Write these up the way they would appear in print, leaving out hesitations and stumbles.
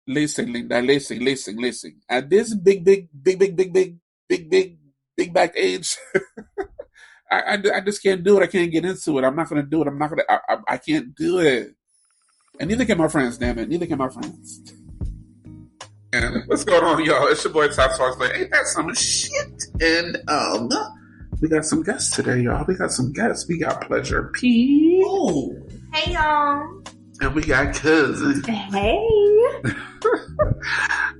Listen, Linda, listen. At this big back age, I just can't do it. I can't get into it. I'm not going to do it. I can't do it. And neither can my friends, damn it. Neither can my friends. And what's going on, y'all? It's your boy Top Sauce. Like, ain't that some shit? And we got some guests today, y'all. We got some guests. We got Pleasure P. Ooh. Hey, y'all. And we got Cuzzin. Hey.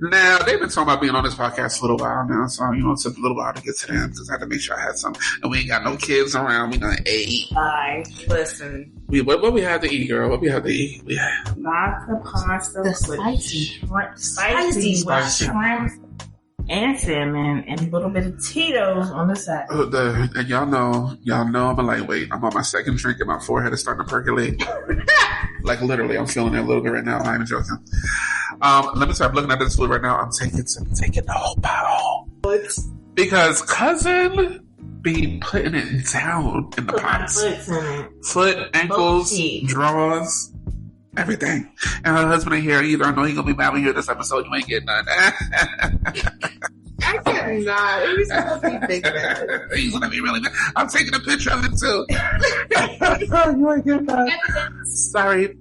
Now, they've been talking about being on this podcast for a little while now, so, it took a little while to get to them, because I had to make sure I had some. And we ain't got no kids around. We done ate. Listen. What we had to eat, girl? What we had to eat? We had vodka pasta. The spicy shrimp and salmon and a little bit of Tito's on the side. And y'all know I'm a lightweight. I'm on my second drink and my forehead is starting to percolate. Like literally, I'm feeling it a little bit right now. I'm not even joking. Let me start looking at this food right now. I'm taking the whole bottle. Because Cuzzin be putting it down in the pots. Foot, ankles, drawers, everything. And her husband ain't here either. I know he's gonna be mad when you hear this episode. You ain't getting none. I cannot. He's supposed to be big bad. He's gonna be really mad. I'm taking a picture of it too. You ain't getting none. Sorry.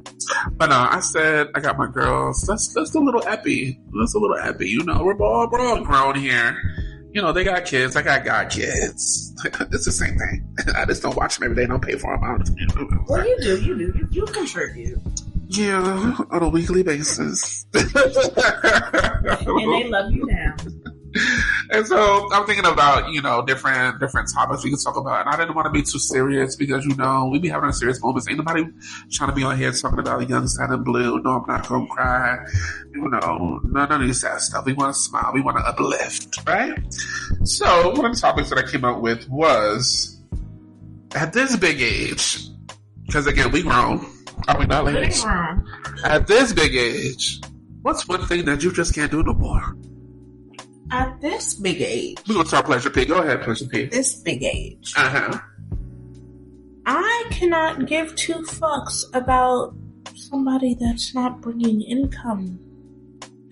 But no, I said I got my girls. Let's do a little epi. We're all grown here. They got kids. I got kids. It's the same thing. I just don't watch them every day. Don't pay for them. Well, you do. You contribute. Yeah, on a weekly basis. And they love you now. And so I'm thinking about, different topics we can talk about. And I didn't want to be too serious because, we be having serious moments. Ain't nobody trying to be on here talking about young, sad, and blue. No, I'm not going to cry. None of this sad stuff. We want to smile. We want to uplift, right? So one of the topics that I came up with was, at this big age, because again, we grown. Are we not, ladies? At this big age, what's one thing that you just can't do no more? At this big age. We're going to start Pleasure P. Go ahead, Pleasure P. This big age. Uh-huh. I cannot give two fucks about somebody that's not bringing income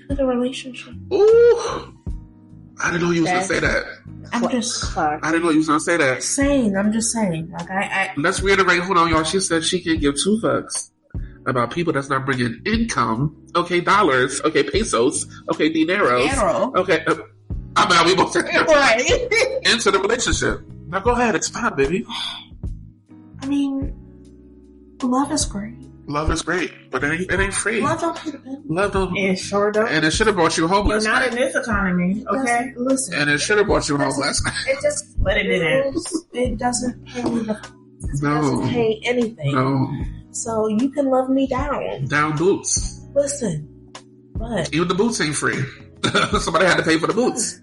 to the relationship. Ooh. I didn't know you was going to say that. I didn't know you was going to say that. I'm just saying. Like Let's reiterate. Hold on, y'all. She said she can't give two fucks about people that's not bringing income. Okay, dollars. Okay, pesos. Okay, dineros. Okay, we both said right into the relationship. Now go ahead, expand, baby. I mean, love is great. Love is great, but it ain't free. Love don't pay the bill. Love don't. It sure don't. And it should have brought you home last night. Not in this economy, okay? Listen. And it should have brought you home last night. It just, but it didn't. It doesn't pay the. It No. doesn't pay anything. No. So you can love me down. Down boots. Listen, but even the boots ain't free. Somebody had to pay for the boots.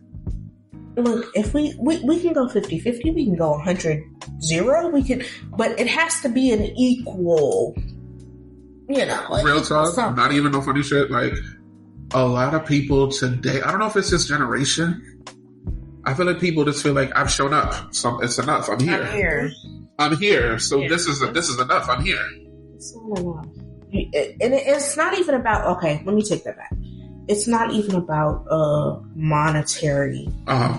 Look, if we can go 50-50, we can go 100-0, we can, but it has to be an equal, like, real talk, not even no funny shit. Like, a lot of people today, I don't know if it's this generation, I feel like people just feel like I've shown up, so it's enough. I'm here. So this is enough. I'm here. It's not enough. And it's not even about, okay, let me take that back. It's not even about monetary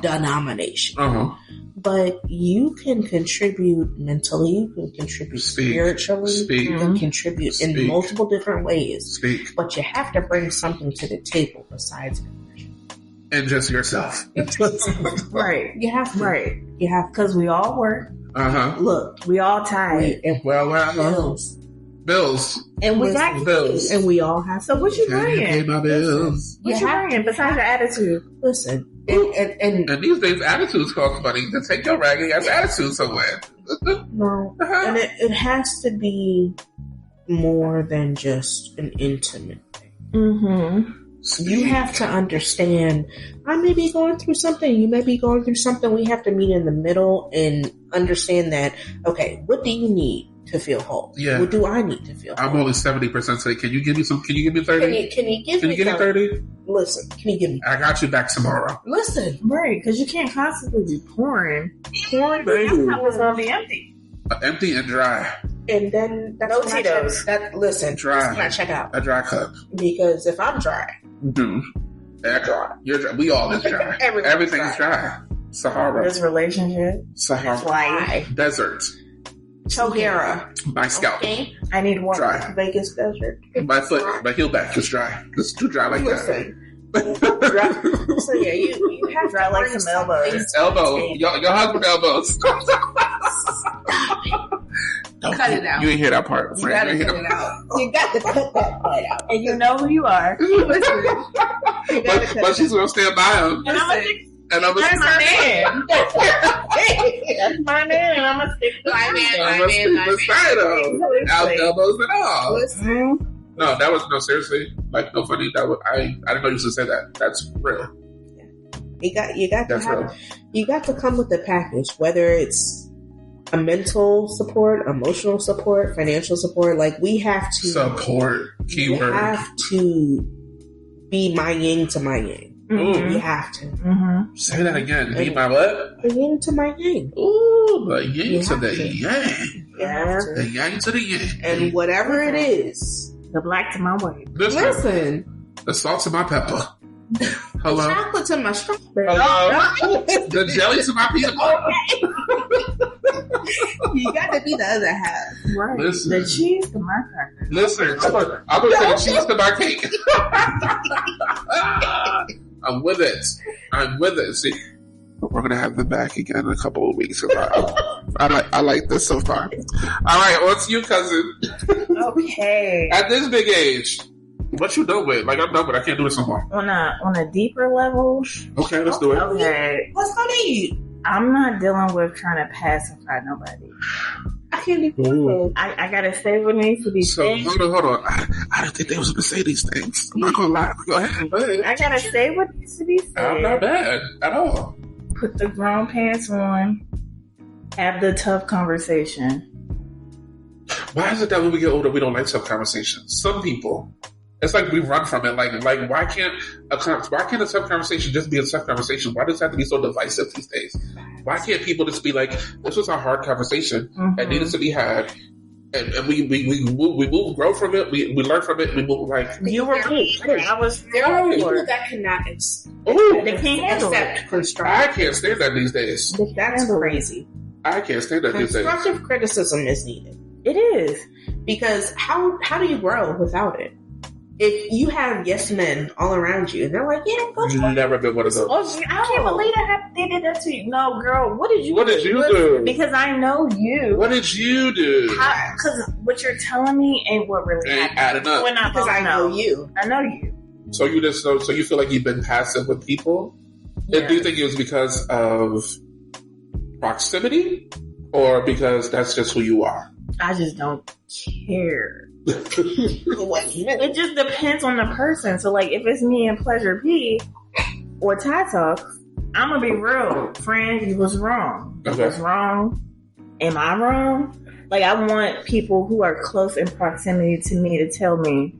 denomination. But you can contribute mentally, you can contribute spiritually, you can contribute in multiple different ways. But you have to bring something to the table besides and just yourself. Right. You have to. Right. You have, because we all work. Look, we all tired. Bills. And we got bills. And we all have. So what you bringing? Pay my bills. What you bringing besides your attitude? Listen. And these days, attitudes cost money. To take your raggedy ass attitude somewhere. No. And it has to be more than just an intimate thing. Mm-hmm. You have to understand, I may be going through something, you may be going through something. We have to meet in the middle and understand that, okay, what do you need to feel whole? Yeah. What do I need to feel whole? I'm only 70%, so can you give me 30? Can you give me 30? Listen, can you give me? I got you back tomorrow. Listen. Right, because you can't constantly be pouring. Your cup is going to be empty. Empty and dry. And then that's no when Tito's. listen, Dry. that's when I check out. A dry cup. Because if I'm dry, Dude, that's dry. You're dry. We all is dry. Everything's dry. Sahara. This relationship. Sahara. Life. Desert. Sahara. My scalp. Okay. I need water. Dry. Vegas desert. My foot. My heel back is dry. It's too dry like that. So yeah, you have dry to like bring some elbows. Elbow. Your husband elbows. Don't cut it out. You ain't hear that part. You gotta cut it out. You got to cut that part out. And you know who you are. Listen, but she's gonna stand by him. And I'm That's my man. That's my man. And I'm gonna stick to I'm gonna stick beside him. Elbows and all. Listen. No, that was no seriously. Like no funny. That was I didn't know you should say that. That's real. You got to come with the package, whether it's a mental support, emotional support, financial support. Like we have to support. Keyword. We have to be my yin to my yang. Mm-hmm. You have to. Mm-hmm. Say that again. Be my what? The yin to my yang. Ooh, the yin to the yang. Yeah. The yang to the yang. And whatever it is. The black to my white. Listen. The salt to my pepper. Hello. The chocolate to my strawberry. Hello. The jelly to my peanut butter. You got to be the other half. Right. Listen. The cheese to my cracker. Listen. I'm going to say the cheese to my cake. I'm with it. See, we're going to have them back again in a couple of weeks. I like this so far. All right. What's you, cousin? Okay. At this big age, what you done with? Like, I'm done with. I can't do this no more. On a deeper level. Okay, let's do it. Okay. Let's go to eat. I'm not dealing with trying to pacify nobody. I can't even. I gotta say what needs to be said. Hold on. I didn't think they was going to say these things. I'm not going to lie. Go ahead. I gotta say what needs to be said. I'm not bad at all. Put the grown pants on. Have the tough conversation. Why is it that when we get older, we don't like tough conversations? Some people, it's like we run from it. Like why can't a tough conversation just be a tough conversation? Why does it have to be so divisive these days? Why can't people just be like, this was a hard conversation that needed to be had, and we move, grow from it, we learn from it, we move like you were right. I was there are people there. that cannot They can't handle accept it. constructive. I can't stand that these days. That's crazy. I can't stand that these days. Constructive criticism is needed. It is. Because how do you grow without it? If you have yes men all around you, and they're like, "Yeah, go You've never been one of those. Oh, I can't believe they did that to you. No, girl, what did you do? Because I know you. What did you do? Because what you're telling me ain't what really ain't happened. adding up. We're not because I know you. I know you. So you feel like you've been passive with people? Yeah. Do you think it was because of proximity, or because that's just who you are? I just don't care. It just depends on the person. So, like, if it's me and Pleasure P or Ty Talk, I'm gonna be real. Friend, you was wrong. Okay. You was wrong. Am I wrong? Like, I want people who are close in proximity to me to tell me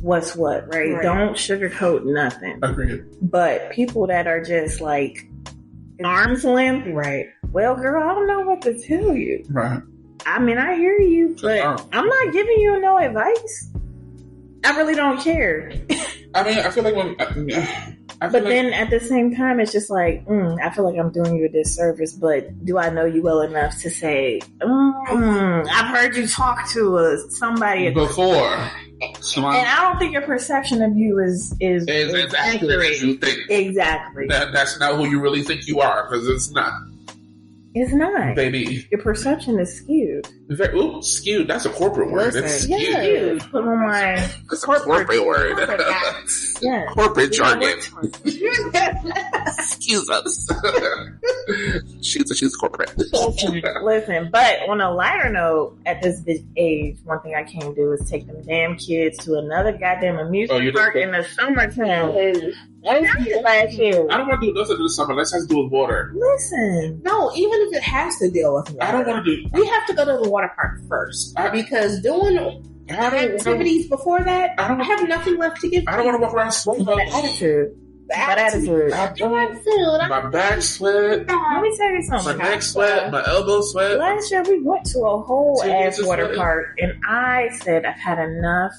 what's what, right? Don't sugarcoat nothing. Agreed. But people that are just like arm's length, right? Well, girl, I don't know what to tell you. Right. I mean, I hear you, but I'm not giving you no advice. I really don't care. I mean, I feel like then at the same time, it's just like, I feel like I'm doing you a disservice, but do I know you well enough to say, I've heard you talk to somebody before. And I don't think your perception of you is accurate. You think. Exactly. That's not who you really think you are, because it's not. It's not. Baby. Your perception is skewed. Skewed. That's a corporate word. Listen, it's skewed. Yeah. Put on my... It's a corporate word. Yeah. Corporate jargon. Excuse us. She's corporate. Listen, but on a lighter note, at this age, one thing I can't do is take them damn kids to another goddamn amusement park in the summertime. Last year. I don't want to do nothing this summer. Let's have to do with water. Listen. No, even if it has to deal with water. I don't want to do... We have to go to the water park first. Because doing activities before that, I have nothing left to give. I don't want to walk around sweating. Attitude. My back sweat. Let me tell you something. My neck sweat. My elbow sweat. Last year we went to a whole ass water park, and I said I've had enough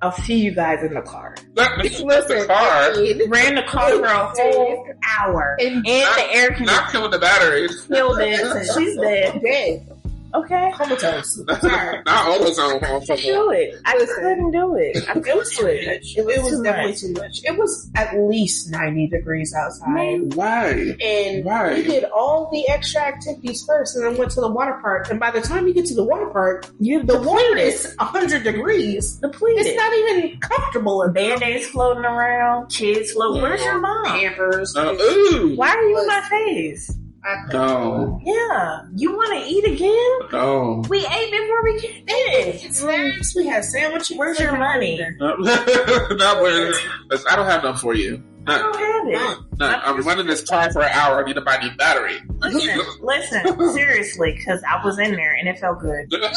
I'll see you guys in the car. Listen, the car. Ran the car for a whole hour. And the air conditioner. Not killing the batteries. Killed it. She's dead. Okay. Comatose. Not ozone. I couldn't do it. I couldn't do it. I feel it. It was definitely too much. It was at least 90 degrees outside. Man, why? And we did all the extra activities first and then went to the water park. And by the time you get to the water park, the water is 100 degrees. Depleted. It's not even comfortable. Band-Aids floating around. Kids floating. Where's your mom? Pampers. Why are you in my face? No. Yeah. You want to eat again? No. We ate before we came in. Snacks. We had sandwiches. Where's your money? I don't have none for you. I don't have it. I'm running this car for an hour. I need to buy a new battery. Listen, seriously, because I was in there and it felt good. Not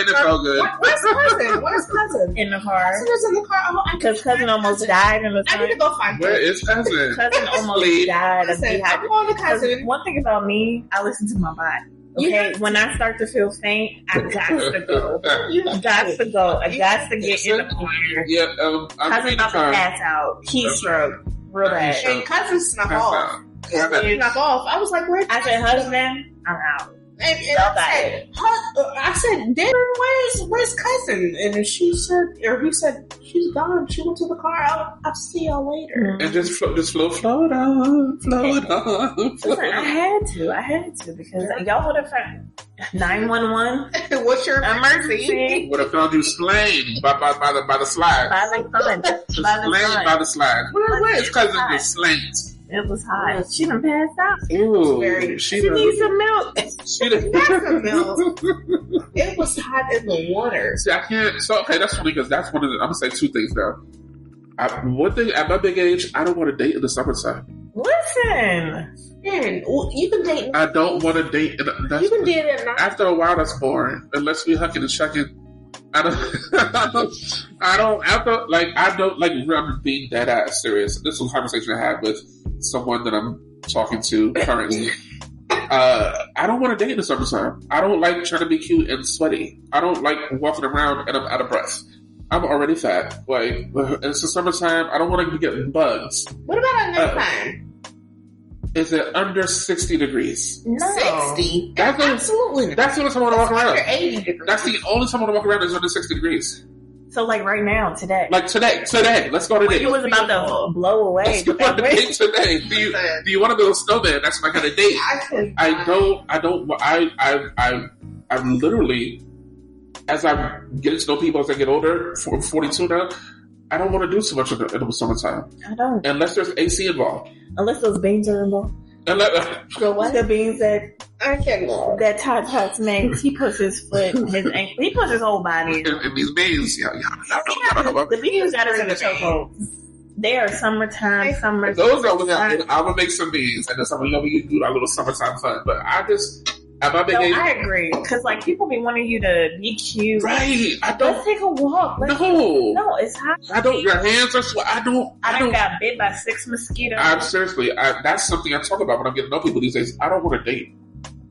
in it felt good. Where's Cuzzin? In the car. Cousin in the car. Because Cuzzin almost died in the car. I need to go find Where is Cuzzin? Cuzzin almost died of dehydration. One thing about me, I listen to my body. Okay, when I start to feel faint, I got to go. You got to go. I got to get in the car. Yeah, Cousin about to pass out. Heat stroke. Real bad. And Cousin snuck off. Snuck off. I was like, where? I said, husband, I'm out. And I said, Darren, where's Cuzzin? And she said, or he said, she's gone. She went to the car. I'll see y'all later. And just float on. Listen, I had to because y'all would have found 911. What's your emergency? Would have found you slain by the slide. By the slide. Where is Cuzzin just slain? It was hot. She done passed out. Ooh, she needs some milk. She needs some milk. It was hot in the water. See, I can't. So, okay, that's funny because that's one of the. I'm going to say two things now. One thing, at my big age, I don't want to date in the summertime. Listen. Man, you can date. I don't want to date. You can date at night. After a while, that's boring. Unless we hucking and chucking. I'm being dead ass serious. This was a conversation I had with someone that I'm talking to currently. I don't want to date in the summertime. I don't like trying to be cute and sweaty. I don't like walking around and I'm out of breath. I'm already fat. Like, it's the summertime. I don't want to be getting bugs. What about at nighttime? Is it under 60 degrees? No. 60? Absolutely. That's the only time I want to walk around. Under 80 degrees. That's the only time I want to walk around is under 60 degrees. So, like right now, today. Like today. Let's go today. It was about to blow away. Let's go on a date today. Do you want to build a snowman? That's my kind of date. I literally, as I'm getting to know people as I get older, I'm 42 now, I don't want to do so much in the summertime. I don't. Unless there's AC involved. Unless those beans are involved. So what? The beans that Todd makes, he puts his foot, his ankle, he puts his whole body in these beans. The beans got her in the chokehold. They are summertime. Those are I'm gonna make some beans, and then somebody we do our little summertime fun. But I just. I agree. Because, like, people be wanting you to be cute. Right. Let's take a walk. No, it's hot. I don't. Your hands are sweat. I don't got bit by 6 mosquitoes. Seriously, that's something I talk about when I'm getting to know people these days. I don't want to date.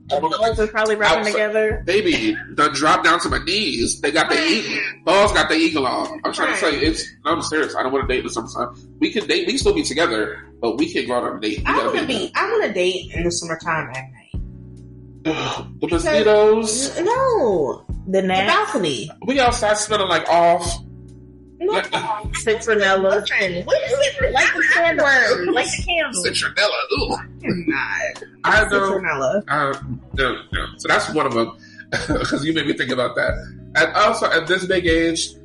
Balls are probably rubbing together. Baby, done drop down to my knees. They got the eagle. Balls got the eagle on. I'm trying to say, I'm serious. I don't want to date in the summertime. We can date. We can still be together, but we can't go out on a date. I want to date in the summertime at night. The mosquitoes. No. The balcony. We outside smelling like off. No. Citronella. Like the candle. Like the candle. Citronella. Ooh. Not. I know. Citronella. No. So that's one of them. Because you made me think about that. And also, at this big age,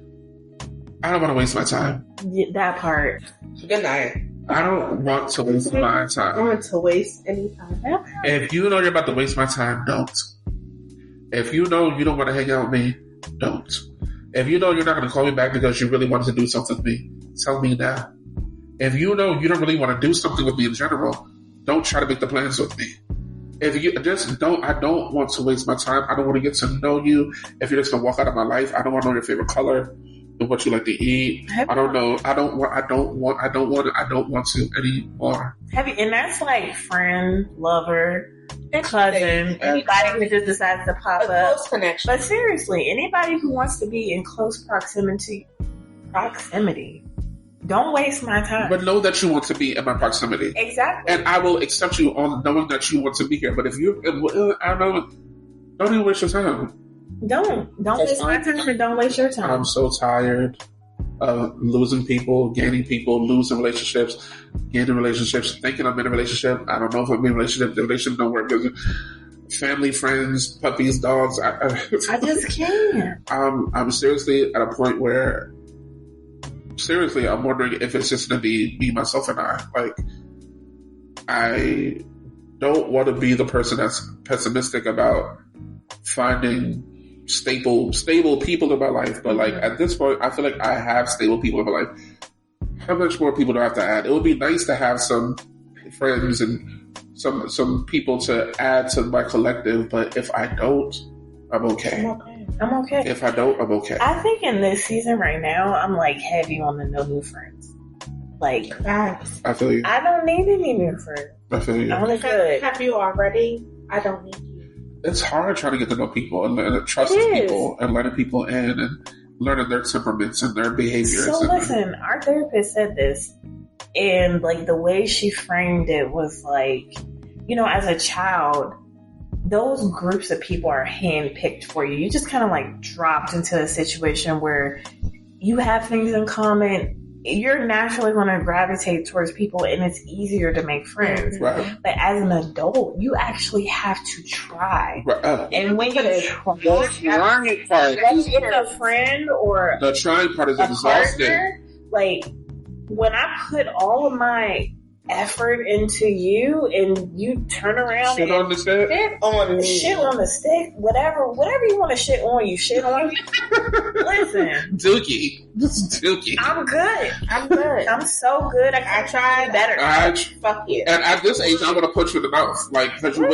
I don't want to waste my time. Yeah, that part. Good night. I don't want to waste my time. I don't want to waste any time. If you know you're about to waste my time, don't. If you know you don't want to hang out with me, don't. If you know you're not going to call me back because you really wanted to do something with me, tell me now. If you know you don't really want to do something with me in general, don't try to make the plans with me. If you just don't, I don't want to waste my time. I don't want to get to know you. If you're just going to walk out of my life, I don't want to know your favorite color. What you like to eat. I don't know. I don't want to anymore. And that's like friend, lover, cousin, anybody who just decides to pop up. Close connection. But seriously, anybody who wants to be in close proximity, don't waste my time. But know that you want to be in my proximity. Exactly. And I will accept you on knowing that you want to be here. But if you, I don't even waste your time. Don't waste my time and don't waste your time. I'm so tired of losing people, gaining people, losing relationships, gaining relationships, thinking I'm in a relationship. I don't know if I'm in a relationship. The relationship don't work. Family, friends, puppies, dogs. I just can't. I'm seriously at a point where, seriously, I'm wondering if it's just going to be me, myself, and I. Like, I don't want to be the person that's pessimistic about finding stable people in my life. But like at this point, I feel like I have stable people in my life. How much more people do I have to add? It would be nice to have some friends and some people to add to my collective. But if I don't, I'm okay. I'm okay. If I don't, I'm okay. I think in this season right now, I'm like heavy on the no new friends. Like, I feel you. I don't need any new friends. I feel you. I'm good. Have you already? I don't need you. It's hard trying to get to know people and trusting people and letting people in and learning their temperaments and their behaviors. So listen, our therapist said this, and like the way she framed it was like, you know, as a child, those groups of people are handpicked for you. You just kind of like dropped into a situation where you have things in common. You're naturally going to gravitate towards people, and it's easier to make friends. Right. But as an adult, you actually have to try. Right. And when you try, get a friend or the trying part is exhausting. Partner, like when I put all of my effort into you, and you turn around shit on the stick, shit on the stick, whatever you want to shit on, you shit on. Listen, Dookie. I'm good. I'm so good. I try better. Fuck you. And at this age, I'm gonna punch you in the mouth, like because you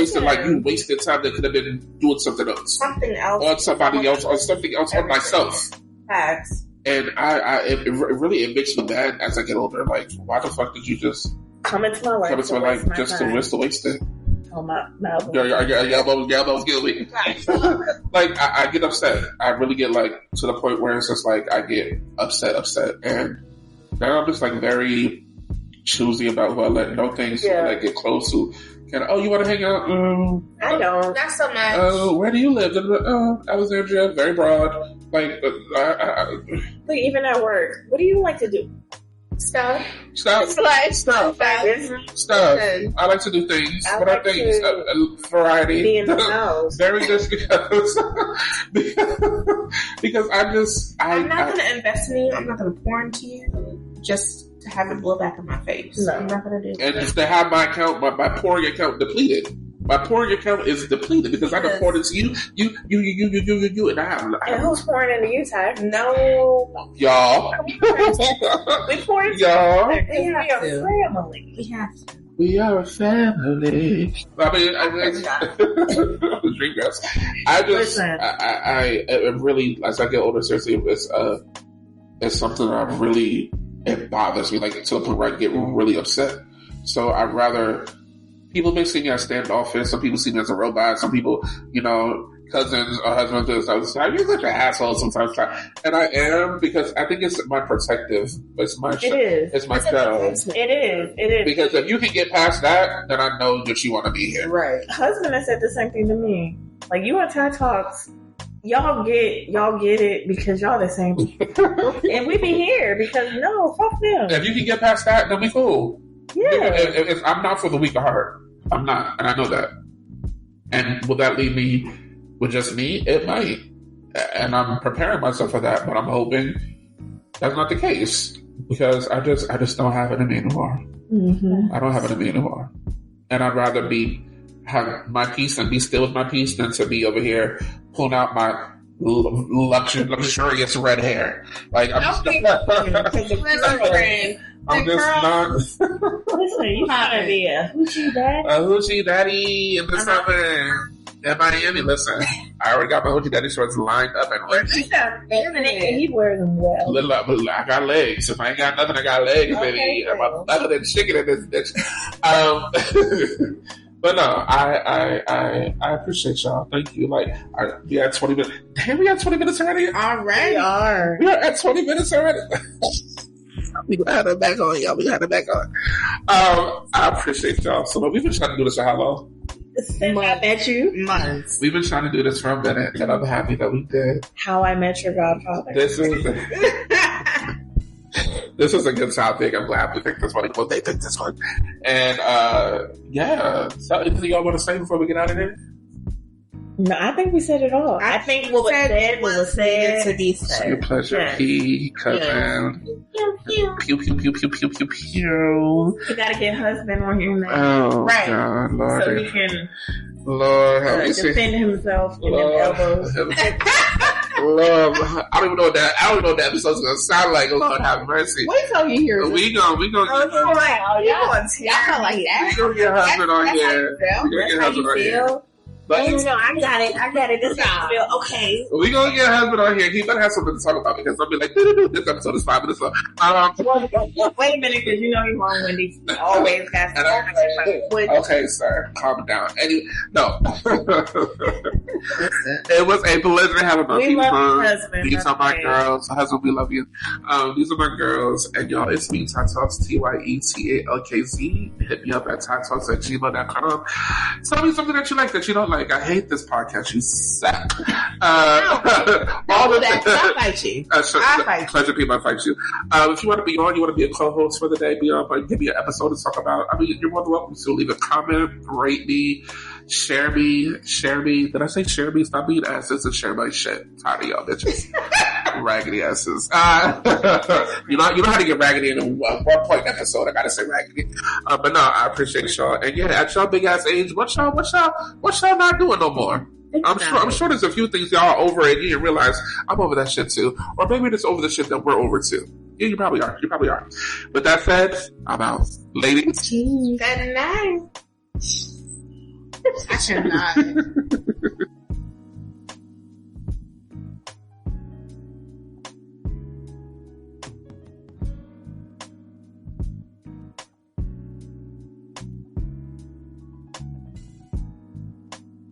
wasted time that could have been doing something else, on somebody else, or something else, on myself. Facts. And it really makes me mad as I get older. Like, why the fuck did you just come into my life just to waste it? Oh my your elbow's guilty. Like I get upset. I really get like to the point where it's just like I get upset, and now I'm just like very choosy about who I let know things that get close to. You want to hang out? I don't. Not so much. Where do you live? Alexandria, very broad. Like, like even at work, what do you like to do? Stuff. I like to do things. What are things? Variety. Be in the house. Very just because I'm not going to invest in you. I'm not going to pour into you just to have it blow back in my face. No. I'm not going to do that. And just to have my account, my pouring account depleted. My pouring account is depleted because I poured into you, and I have. And who's pouring into you, Ty? No, y'all. We pour into y'all. We are family. We are a family. I mean, Dreamgirls. I really, as I get older, seriously, it's something that it bothers me, like to the point where I get really upset. So I'd rather. People may see me as standoffish. Some people see me as a robot. Some people, cousins or husbands, you're such an asshole sometimes. And I am, because I think it's my protective. It's my show. It's my show. It is. Because if you can get past that, then I know that you want to be here. Right. Husband has said the same thing to me. Like, you and Ty Talks, y'all get it because y'all the same people. And we be here because no, fuck them. If you can get past that, then we cool. Yeah. I'm not for the weak of heart. I'm not, and I know that. And will that leave me with just me? It might. And I'm preparing myself for that, but I'm hoping that's not the case. Because I just don't have it in me anymore. Mm-hmm. I don't have it in me anymore. And I'd rather have my peace and be still with my peace than to be over here pulling out my luxurious red hair. Like, I'm just not. Listen, you gotta be a hoochie daddy. A hoochie daddy in the summer in Miami. Listen, I already got my hoochie daddy shorts lined up and ready. He wears them well. I got legs. If I ain't got nothing, I got legs, baby. I'm better than chicken in this bitch. But no, I appreciate y'all. Thank you. Like, we had 20 minutes. Damn, we had 20 minutes already? Already? We are at 20 minutes already. We gonna have it back on, y'all. We gonna have it back on. I appreciate y'all. So we've been trying to do this for how long? I met you. Months. We've been trying to do this for a minute, and I'm happy that we did. How I Met Your Godfather. This is a good topic. I'm glad we picked this one. Well, they picked this one. And, yeah. So, anything y'all want to say before we get out of here? No, I think we said it all. I think what was said to be said. Your pleasure, P. Cuzzin. Pew, pew, pew, pew, pew, pew, pew. You gotta get husband on here now. Oh, right. God, Lord. So he can defend himself in them elbows. Lord, I don't even know what that episode's gonna sound like. Lord have mercy. Wait till you hear it. We gonna get husband on here. We gonna get husband on here. But I got it. This feel okay. We gonna get husband on here. He better have something to talk about because I'll be like, this episode is 5 minutes long. Wait a minute, because you know he's wrong, Wendy. Always got to. Okay, sir, calm down. Anyway, no. It was a pleasure having my people on. These are my girls. Husband, we love you. These are my girls, and y'all, it's me, Ty Talks, TYETALKZ. Hit me up at tytalks@gmail.com. Tell me something that you like, that you don't like. I hate this podcast. You suck. All of that. I fight you. I fight you. Pleasure people, I fight you. If you want to be on, you want to be a co-host for the day, be on, but give me an episode to talk about. I mean, you're more than welcome to leave a comment, rate me, share me. Did I say share me? Stop being asses and share my shit. Tired of y'all bitches. Raggedy asses. You know how to get raggedy in a 1 point episode. I gotta say raggedy. But no, I appreciate y'all. And yeah, at y'all big ass age, what y'all not doing no more? I'm sure there's a few things y'all are over and you didn't realize I'm over that shit too. Or maybe it's over the shit that we're over too. Yeah, you probably are. With that said, I'm out. Ladies. Good night. I cannot.